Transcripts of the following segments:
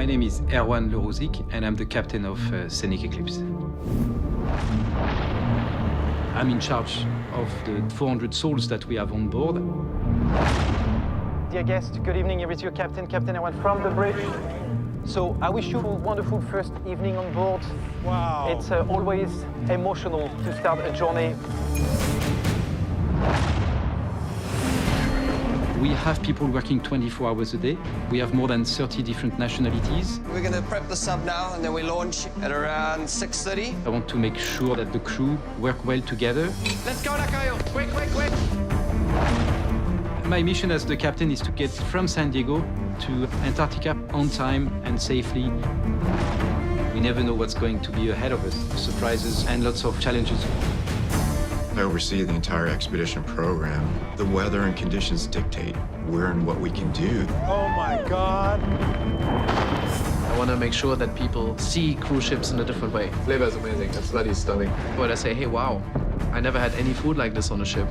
name is Erwan and I'm the captain of Scenic Eclipse. I'm in charge of the 400 souls that we have on board. Dear guests, good evening. Here is your captain, Kapitän Erwan from the bridge. So I wish you a wonderful first evening on board. Wow. It's always emotional to start a journey. We have people working 24 hours a day. We have more than 30 different nationalities. We're going to prep the sub now, and then we launch at around 6:30. I want to make sure that the crew work well together. Let's go, Nakayo! Quick, quick, quick! My mission as the captain is to get from San Diego to Antarctica on time and safely. We never know what's going to be ahead of us, surprises and lots of challenges. I oversee the entire expedition program. The weather and conditions dictate where and what we can do. Oh my God. I want to make sure that people see cruise ships in a different way. Flavor is amazing. It's bloody stunning. Where I say, hey, wow, I never had any food like this on a ship.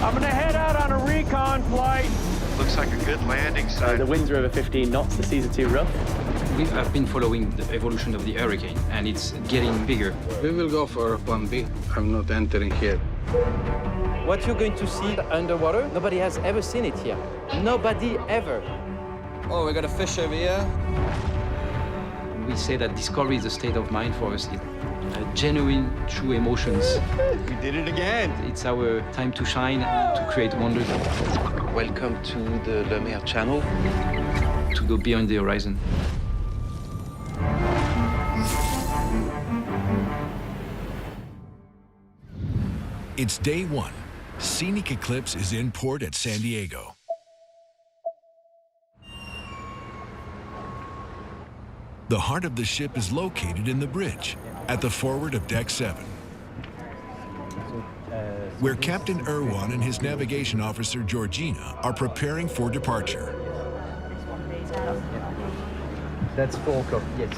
I'm gonna head out on a recon flight. Looks like a good landing site. The winds are over 15 knots, the seas are too rough. We have been following the evolution of the hurricane, and it's getting bigger. We will go for plan B. I'm not entering here. What you're going to see underwater, nobody has ever seen it here. Nobody ever. Oh, we got a fish over here. We say that discovery is a state of mind for us. It's genuine, true emotions. We did it again. It's our time to shine, to create wonders, Welcome to the Le Mer Channel. to go beyond the horizon. It's day one. Scenic Eclipse is in port at San Diego. The heart of the ship is located in the bridge, at the forward of Deck 7, where Kapitän Erwan and his navigation officer, Georgina, are preparing for departure. That's 4 o'clock, yes.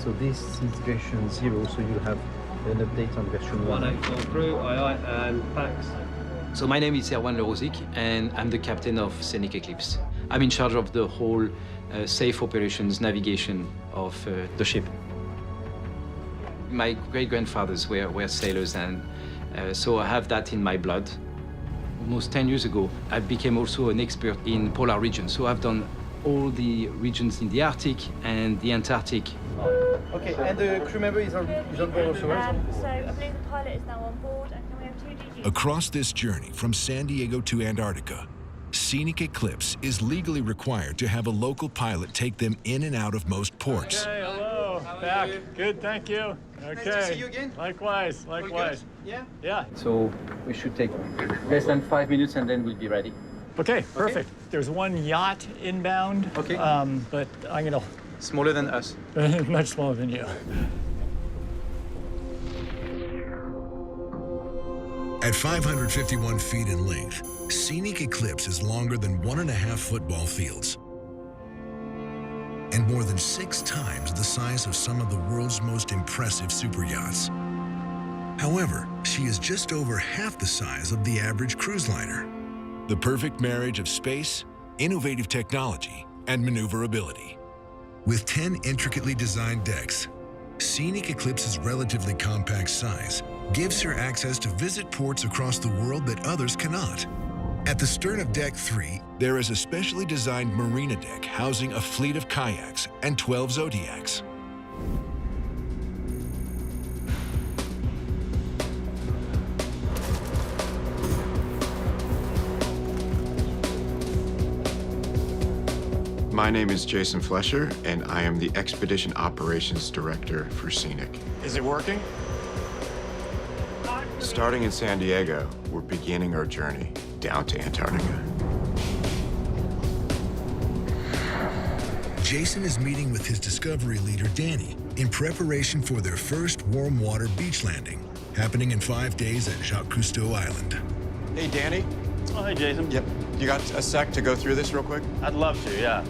So this is version 0, so you have an update on version 1. 184 crew, aye, and packs. So my name is Erwan, and I'm the captain of Scenic Eclipse. I'm in charge of the whole safe operations, navigation of the ship. My great-grandfathers were sailors, and so I have that in my blood. Almost 10 years ago, I became also an expert in polar regions. So I've done all the regions in the Arctic and the Antarctic. Okay, and the crew member is on board also, right? So I believe the pilot is now on board, and can we have 2 DGs? Across this journey from San Diego to Antarctica, Scenic Eclipse is legally required to have a local pilot take them in and out of most ports. Okay, hello. Back. Good, thank you. Okay. Nice to see you again. Likewise, likewise. Yeah? Yeah. So we should take less than 5 minutes and then we'll be ready. Okay, perfect. There's one yacht inbound. Okay. But I'm gonna Smaller than us. much smaller than you. At 551 feet in length, Scenic Eclipse is longer than 1.5 football fields and more than 6 times the size of some of the world's most impressive superyachts. However, she is just over half the size of the average cruise liner. The perfect marriage of space, innovative technology, and maneuverability. With 10 intricately designed decks, Scenic Eclipse's relatively compact size gives her access to visit ports across the world that others cannot. At the stern of Deck 3, there is a specially designed marina deck housing a fleet of kayaks and 12 Zodiacs. My name is Jason Flesher, and I am the Expedition Operations Director for Scenic. Is it working? Starting in San Diego, we're beginning our journey down to Antarctica. Jason is meeting with his Discovery leader, Danny, in preparation for their first warm water beach landing, happening in 5 days at Jacques Cousteau Island. Hey, Danny. Oh, hey, Jason. Yep. You got a sec to go through this real quick? I'd love to, yeah.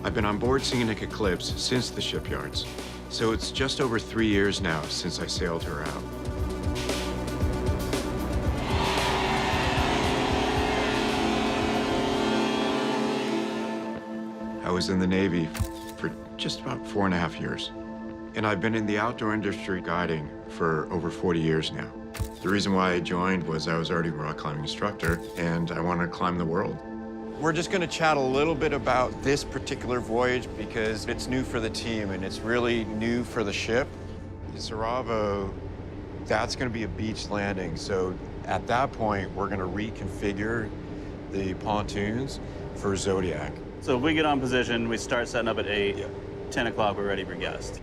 I've been on board Scenic Eclipse since the shipyards, so it's just over 3 years now since I sailed her out. I was in the Navy for just about 4.5 years. And I've been in the outdoor industry guiding for over 40 years now. The reason why I joined was I was already a rock climbing instructor, and I wanted to climb the world. We're just going to chat a little bit about this particular voyage because it's new for the team and it's really new for the ship. The Saravo, that's going to be a beach landing. So at that point, we're going to reconfigure the pontoons for Zodiac. So if we get on position, we start setting up at 8, 10 o'clock, we're ready for guests.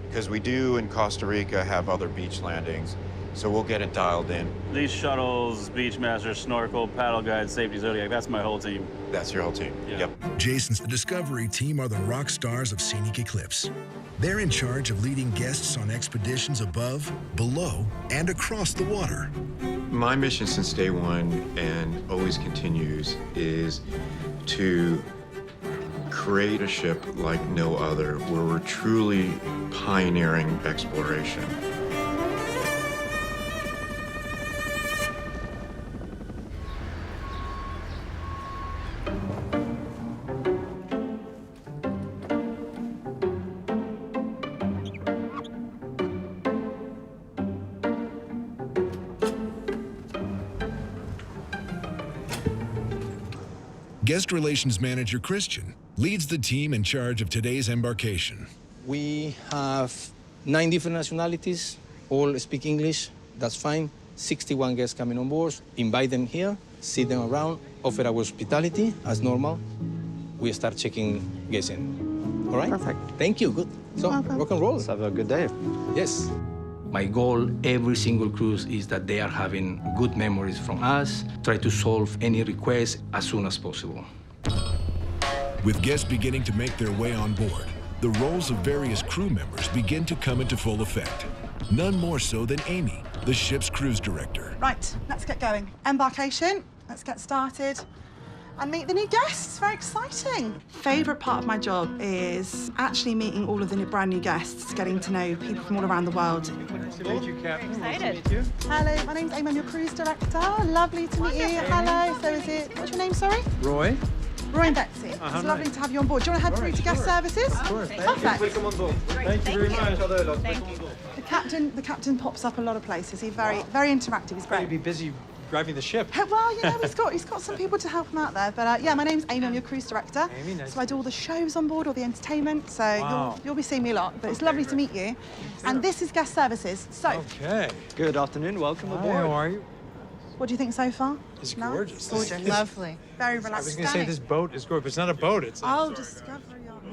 Because we do in Costa Rica have other beach landings, so we'll get it dialed in. These shuttles, Beachmaster, Snorkel, Paddle Guide, Safety Zodiac, that's my whole team. That's your whole team. Yeah. Yep. Jason's the Discovery team are the rock stars of Scenic Eclipse. They're in charge of leading guests on expeditions above, below, and across the water. My mission since day one, and always continues, is to create a ship like no other, where we're truly pioneering exploration. Guest Relations Manager Christian leads the team in charge of today's embarkation. We have 9 different nationalities, all speak English, that's fine. 61 guests coming on board, invite them here, sit them around, offer our hospitality as normal. We start checking guests in. All right? Perfect. Thank you, good. So, rock and roll. Let's have a good day. Yes. My goal every single cruise is that they are having good memories from us, try to solve any requests as soon as possible. With guests beginning to make their way on board, the roles of various crew members begin to come into full effect. None more so than Amy, the ship's cruise director. Right, let's get going. Embarkation, let's get started. And meet the new guests, very exciting. Favourite part of my job is actually meeting all of the brand new guests, getting to know people from all around the world. Nice to meet you, Captain. Excited. Nice to meet you. Hello, my name's Amy, I'm your cruise director. Lovely to meet you. Hello, so is it, what's your name, sorry? Roy. Roy and Betsy. It's lovely to have you on board. Do you want to head through to guest services? Of course. Perfect. Welcome on board. Thank you very much. Thank you. The captain pops up a lot of places. He's very interactive. He's great. You'd be busy driving the ship. Well, you know, he's got some people to help him out there. But yeah, my name's Amy, I'm your cruise director. Amy, nice. So I do all the shows on board, all the entertainment. So Wow. you'll be seeing me a lot. But it's lovely to meet you. And this is guest services. So Okay. Good afternoon, welcome Hi, aboard. how are you? what do you think so far? It's No? gorgeous. Gorgeous. Lovely. Very relaxed. I was going to say this boat is gorgeous, but it's not a boat. It's Oh, Discovery Yacht.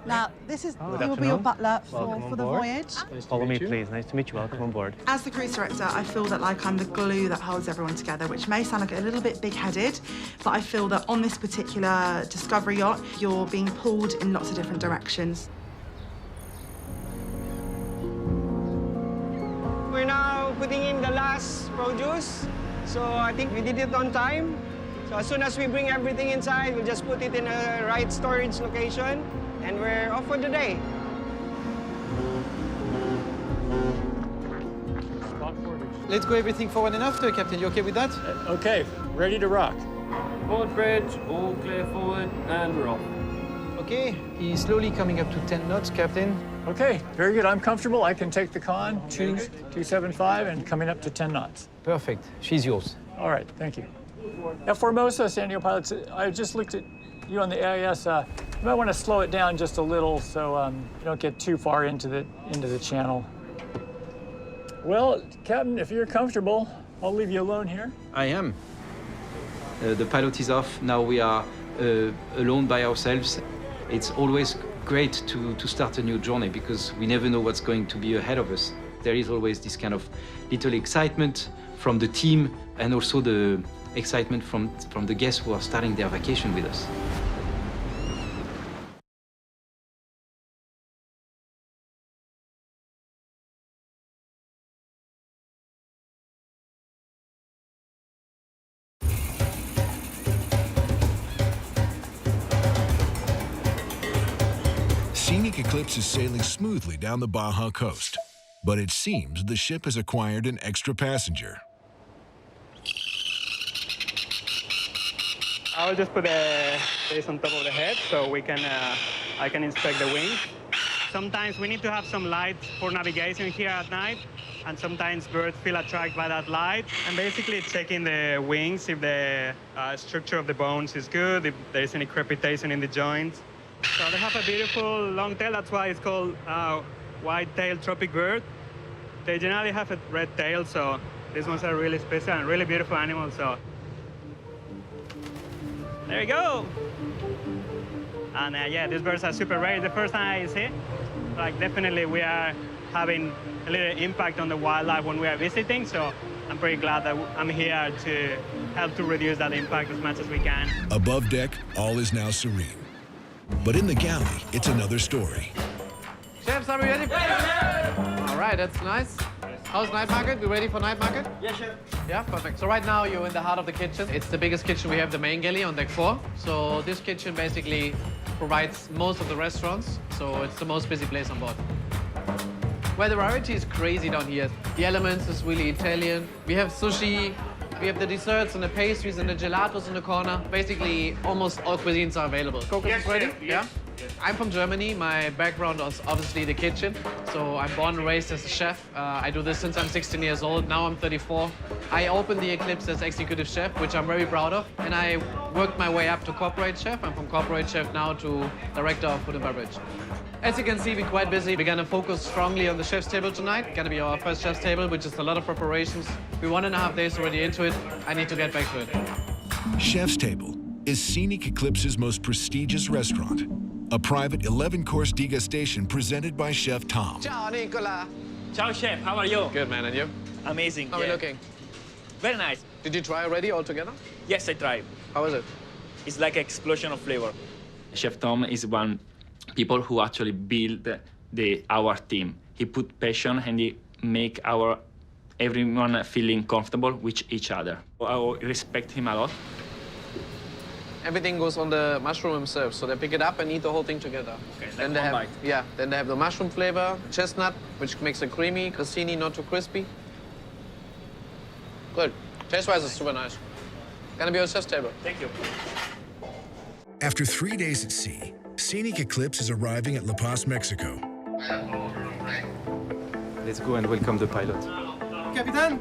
Now, this is he will be your butler for the voyage. Follow me, please. Nice to meet you. Welcome on board. As the cruise director, I feel that like I'm the glue that holds everyone together, which may sound like a little bit big-headed, but I feel that on this particular Discovery Yacht, you're being pulled in lots of different directions. We're now putting in the last produce, so I think we did it on time. So as soon as we bring everything inside, we'll just put it in a right storage location, and we're off for the day. Let's go everything forward and after, Captain. You okay with that? okay, ready to rock. Forward bridge, all clear forward, and we're off. Okay. He's slowly coming up to 10 knots, Captain. Okay, very good. I'm comfortable. I can take the con, 275, and coming up to 10 knots. Perfect. She's yours. All right, thank you. At Formosa, San Diego pilots, I just looked at you on the AIS. You might want to slow it down just a little so you don't get too far into the channel. Well, Captain, if you're comfortable, I'll leave you alone here. I am. The pilot is off. Now we are alone by ourselves. It's always great to start a new journey because we never know what's going to be ahead of us. There is always this kind of little excitement from the team and also the excitement from the guests who are starting their vacation with us. Scenic Eclipse is sailing smoothly down the Baja coast, but it seems the ship has acquired an extra passenger. I will just put this on top of the head so we can I can inspect the wings. Sometimes we need to have some lights for navigation here at night, and sometimes birds feel attracted by that light. And basically checking the wings, if the structure of the bones is good, if there's any crepitation in the joints. So they have a beautiful long tail, that's why it's called white-tailed tropic bird. They generally have a red tail, so these ones are really special and really beautiful animals. So there you go. And yeah, these birds are super rare. The first time I see, like definitely we are having a little impact on the wildlife when we are visiting. So I'm pretty glad that I'm here to help to reduce that impact as much as we can. Above deck, all is now serene. But in the galley, it's another story. Chefs, are we ready? All right, that's nice. How's night market? We ready for night market? Yeah, sure. Yeah, perfect. So right now you're in the heart of the kitchen. It's the biggest kitchen we have, the main galley on deck 4. So this kitchen basically provides most of the restaurants. So it's the most busy place on board. Well, the variety is crazy down here. The elements is really Italian. We have sushi, we have the desserts and the pastries and the gelatos in the corner. Basically, almost all cuisines are available. Coco is ready? Yeah. I'm from Germany. My background is obviously the kitchen. So I'm born and raised as a chef. I do this since I'm 16 years old. Now I'm 34. I opened the Eclipse as executive chef, which I'm very proud of. And I worked my way up to corporate chef. I'm from corporate chef now to director of food and beverage. As you can see, we're quite busy. We're gonna focus strongly on the chef's table tonight. Gonna be our first chef's table, which is a lot of preparations. We're 1.5 days already into it. I need to get back to it. Chef's Table is Scenic Eclipse's most prestigious restaurant. A private 11-course degustation presented by Chef Tom. Ciao, Nicola. Ciao, chef. How are you? Good, man. And you? Amazing. How are we looking? Very nice. Did you try already all together? Yes, I tried. How was it? It's like an explosion of flavor. Chef Tom is one people who actually build our team. He put passion and he make everyone feeling comfortable with each other. I respect him a lot. Everything goes on the mushroom himself, so they pick it up and eat the whole thing together. Okay, then they have, yeah, then they have the mushroom flavor, chestnut, which makes it creamy, crostini, not too crispy. Good. Taste-wise, it's super nice. Gonna be on chef's table. Thank you. After 3 days at sea, Scenic Eclipse is arriving at La Paz, Mexico. Let's go and welcome the pilot. Capitán.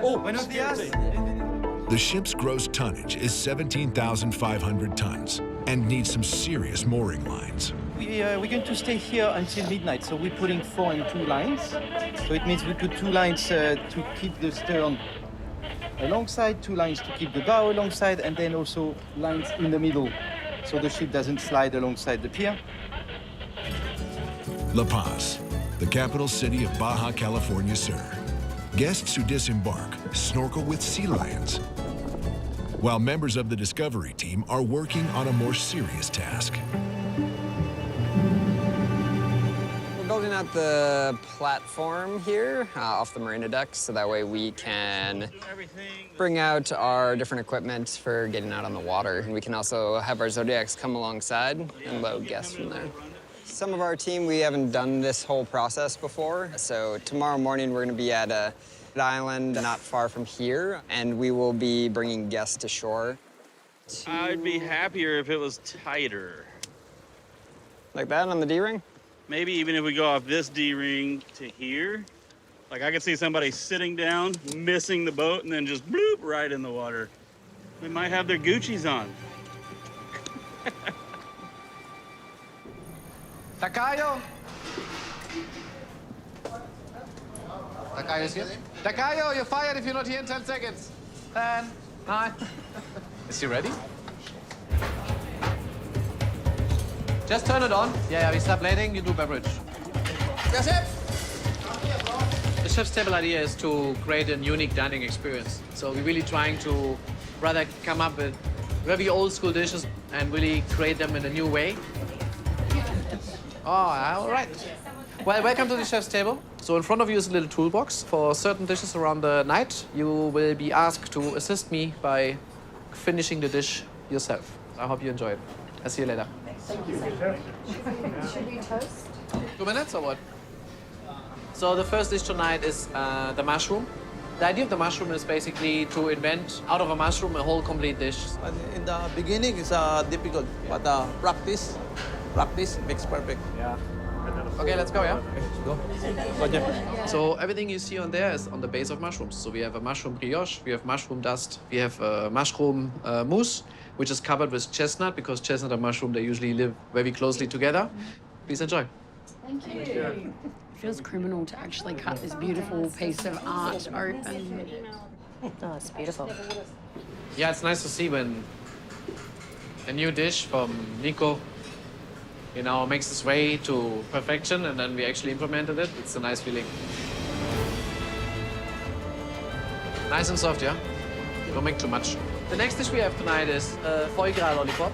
Oh, buenos días. The ship's gross tonnage is 17,500 tons and needs some serious mooring lines. We're going to stay here until midnight, so we're putting 4 and 2 lines. So it means we put 2 lines to keep the stern alongside, 2 lines to keep the bow alongside, and then also lines in the middle, so the ship doesn't slide alongside the pier. La Paz, the capital city of Baja California Sur. Guests who disembark snorkel with sea lions, while members of the Discovery team are working on a more serious task. We're building out the platform here off the marina deck, so that way we can bring out our different equipment for getting out on the water. And we can also have our Zodiacs come alongside and load guests from there. Some of our team, we haven't done this whole process before, so tomorrow morning we're going to be at an island not far from here, and we will be bringing guests to shore. I'd be happier if it was tighter. Like that on the D-ring? Maybe even if we go off this D-ring to here. Like I could see somebody sitting down, missing the boat, and then just bloop right in the water. They might have their Gucci's on. Takayo! Takayo's here. Takayo, you're fired if you're not here in 10 seconds. 10, 9. Is he ready? Just turn it on. Yeah, we start plating, you do beverage. Yes, chef! The chef's table idea is to create a unique dining experience. So we're really trying to rather come up with very old school dishes and really create them in a new way. Oh, all right. Well, welcome to the chef's table. So in front of you is a little toolbox. For certain dishes around the night, you will be asked to assist me by finishing the dish yourself. I hope you enjoy it. I'll see you later. Thank you. Should we toast? 2 minutes or what? So the first dish tonight is the mushroom. The idea of the mushroom is basically to invent out of a mushroom a whole complete dish. In the beginning, it's difficult, but practice makes perfect. Yeah. Okay, let's go, yeah? Let's go. So everything you see on there is on the base of mushrooms. So we have a mushroom brioche, we have mushroom dust, we have mushroom mousse, which is covered with chestnut, because chestnut and mushroom, they usually live very closely together. Please enjoy. Thank you. It feels criminal to actually cut this beautiful piece of art open. Oh, it's beautiful. Yeah, it's nice to see when a new dish from Nico, you know, makes its way to perfection, and then we actually implemented it. It's a nice feeling. Nice and soft, yeah? Don't make too much. The next dish we have tonight is foie gras lollipop.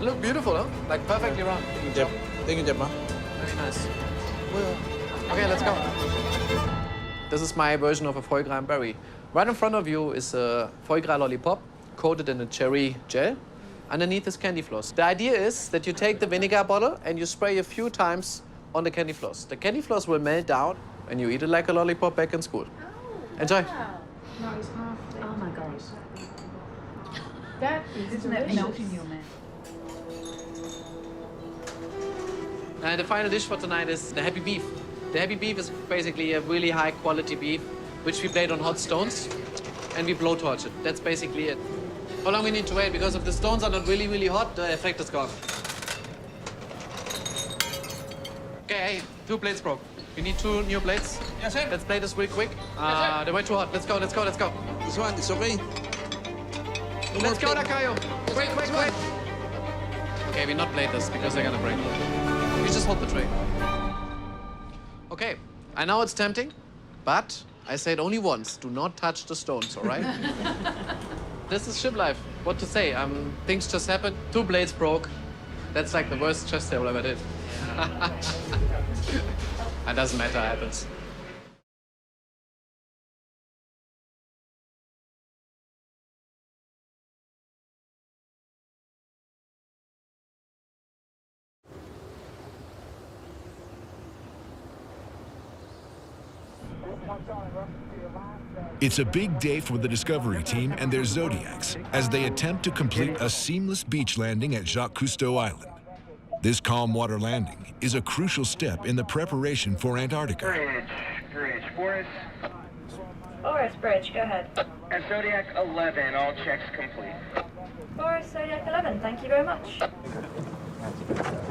Look beautiful, huh? Like perfectly round. Thank you, Jeff. Very nice. Okay, let's go. This is my version of a foie gras and berry. Right in front of you is a foie gras lollipop coated in a cherry gel. Underneath is candy floss. The idea is that you take the vinegar bottle and you spray a few times on the candy floss. The candy floss will melt down and you eat it like a lollipop back in school. Enjoy. No, it's half. Oh my gosh. That is Isn't that melt in your mouth? And the final dish for tonight is the happy beef. The happy beef is basically a really high quality beef, which we plate on hot stones and we blowtorch it. That's basically it. How long we need to wait? Because if the stones are not really hot, the effect is gone. Okay, hey, 2 plates broke. We need 2 new plates. Yes, sir. Let's plate this real quick. They were too hot. Let's go. This one, it's okay. Let's go, Nakayo. Quick. Okay, we not plate this because they're gonna break. You just hold the tray. Okay, I know it's tempting, but I said only once. Do not touch the stones, all right? This is ship life. What to say? Things just happened. 2 blades broke. That's like the worst chest table I ever did. It doesn't matter, it happens. It's a big day for the Discovery team and their Zodiacs as they attempt to complete a seamless beach landing at Jacques Cousteau Island. This calm water landing is a crucial step in the preparation for Antarctica. Bridge, Forest. Forest Bridge, go ahead. And Zodiac 11, all checks complete. Forest Zodiac 11, thank you very much.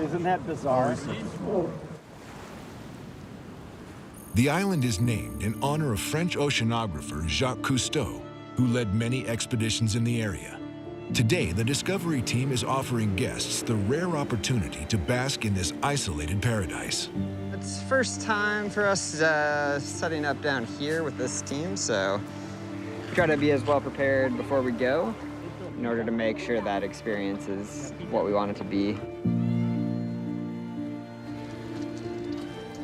Isn't that bizarre? The island is named in honor of French oceanographer Jacques Cousteau, who led many expeditions in the area. Today, the Discovery team is offering guests the rare opportunity to bask in this isolated paradise. It's first time for us setting up down here with this team, so we try to be as well prepared before we go in order to make sure that experience is what we want it to be.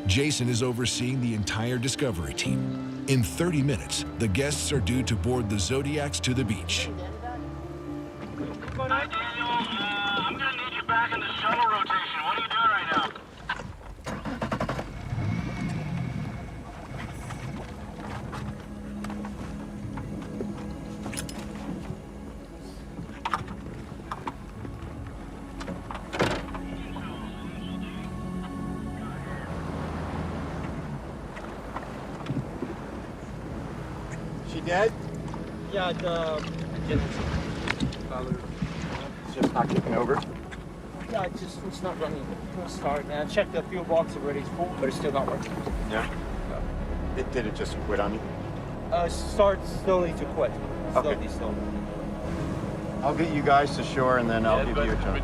Jason is overseeing the entire Discovery team. In 30 minutes, the guests are due to board the Zodiacs to the beach. Hi, Daniel. I'm gonna need you back in the shuttle rotation. What are you doing right now? She dead? Yeah, Just not kicking over. yeah, it's not running. It's start, man. I checked the fuel box already. It's full, but it's still not working. Yeah. Did it just quit on you? Starts slowly to quit. Okay. Slowly. I'll get you guys to shore and then I'll give you a turn.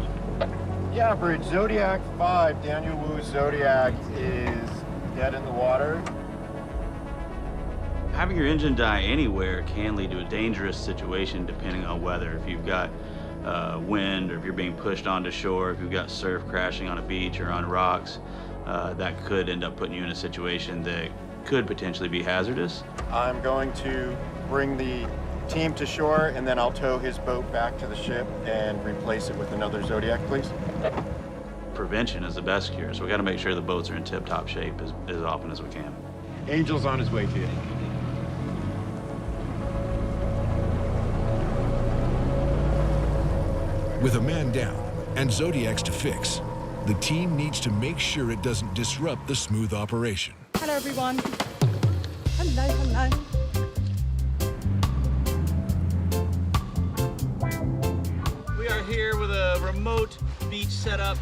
Yeah, Bridge. Zodiac 5, Daniel Wu's Zodiac is dead in the water. Having your engine die anywhere can lead to a dangerous situation depending on weather. If you've got wind, or if you're being pushed onto shore, if you've got surf crashing on a beach or on rocks, that could end up putting you in a situation that could potentially be hazardous. I'm going to bring the team to shore and then I'll tow his boat back to the ship and replace it with another Zodiac, please. Prevention is the best cure, so we got to make sure the boats are in tip-top shape as often as we can. Angel's on his way to you. With a man down and Zodiacs to fix, the team needs to make sure it doesn't disrupt the smooth operation. Hello, everyone. Hello, hello. We are here with a remote beach setup.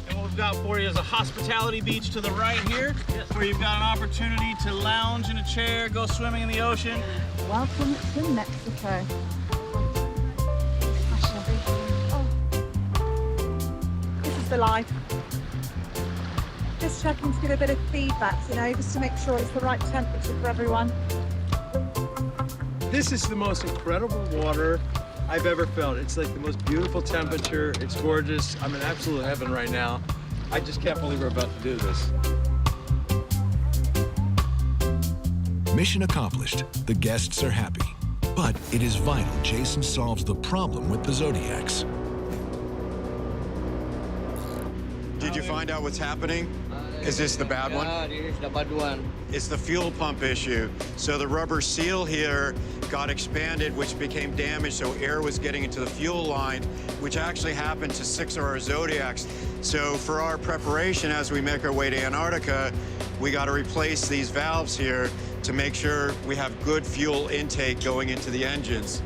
And what we've got for you is a hospitality beach to the right here, where you've got an opportunity to lounge in a chair, go swimming in the ocean. Welcome to Mexico. This is the life. Just checking to give a bit of feedback, you know, just to make sure it's the right temperature for everyone. This is the most incredible water I've ever felt. It's like the most beautiful temperature. It's gorgeous. I'm in absolute heaven right now. I just can't believe we're about to do this. Mission accomplished. The guests are happy. But it is vital Jason solves the problem with the Zodiacs. Did you find out what's happening? Is this the bad one? Yeah, this is the bad one. It's the fuel pump issue. So the rubber seal here got expanded, which became damaged, so air was getting into the fuel line, which actually happened to 6 of our Zodiacs. So for our preparation as we make our way to Antarctica, we got to replace these valves here to make sure we have good fuel intake going into the engines.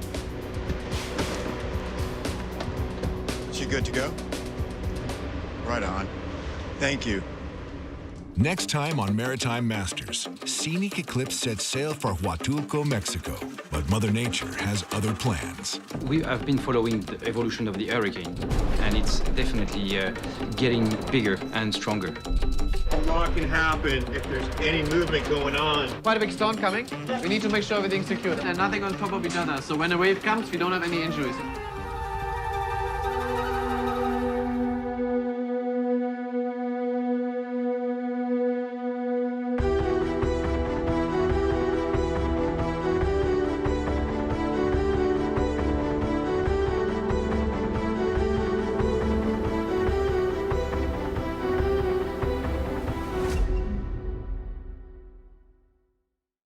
Is she good to go? Right on. Thank you. Next time on Maritime Masters, Scenic Eclipse sets sail for Huatulco, Mexico. But Mother Nature has other plans. We have been following the evolution of the hurricane, and it's definitely getting bigger and stronger. A lot can happen if there's any movement going on. Quite a big storm coming. We need to make sure everything's secured and nothing on top of each other. So when a wave comes, we don't have any injuries.